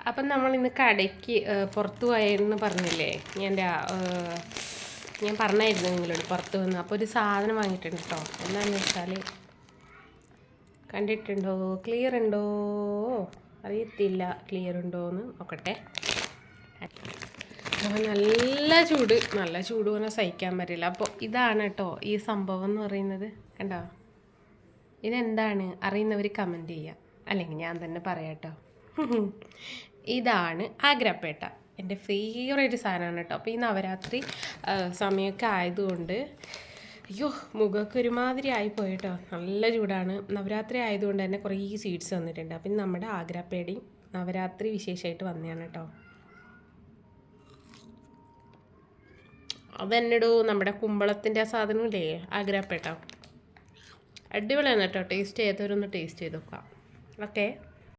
അപ്പം നമ്മളിന്ന് കടയ്ക്ക് പുറത്ത് പോയെന്ന് പറഞ്ഞില്ലേ? ഞാൻ പറഞ്ഞായിരുന്നു നിങ്ങളോട് പുറത്ത് വന്ന്. അപ്പോൾ ഒരു സാധനം വാങ്ങിയിട്ടുണ്ട് കേട്ടോ. എന്താണെന്ന് വെച്ചാൽ കണ്ടിട്ടുണ്ടോ? ക്ലിയർ ഉണ്ടോ അറിയത്തില്ല. ക്ലിയർ ഉണ്ടോ എന്ന് നോക്കട്ടെ. അപ്പോൾ നല്ല ചൂട് പറഞ്ഞാൽ സഹിക്കാൻ പറ്റില്ല. അപ്പോൾ ഇതാണ് കേട്ടോ ഈ സംഭവം എന്ന് പറയുന്നത്. കണ്ടോ? ഇതെന്താണ് അറിയുന്നവർ കമൻറ്റ് ചെയ്യുക, അല്ലെങ്കിൽ ഞാൻ തന്നെ പറയാം കേട്ടോ. ഇതാണ് ആഗ്രാപ്പേട്ട. എൻ്റെ ഫേവറേറ്റ് സാധനമാണ് കേട്ടോ. അപ്പോൾ ഈ നവരാത്രി സമയമൊക്കെ ആയതുകൊണ്ട് അയ്യോ മുഖമൊക്കെ ഒരുമാതിരി ആയിപ്പോയി കേട്ടോ. നല്ല ചൂടാണ്. നവരാത്രി ആയതുകൊണ്ട് തന്നെ കുറേ സ്വീറ്റ്സ് വന്നിട്ടുണ്ട്. അപ്പം നമ്മുടെ ആഗ്രാപ്പേടയും നവരാത്രി വിശേഷമായിട്ട് വന്നതാണ് കേട്ടോ. അതെന്നിടൂ നമ്മുടെ കുമ്പളത്തിൻ്റെ ആ സാധനമില്ലേ ആഗ്രാപ്പേട്ട, അടിപൊളിയാണ് കേട്ടോ. ടേസ്റ്റ് ചെയ്തവരൊന്ന് ടേസ്റ്റ് ചെയ്ത് നോക്കാം. ഓക്കെ.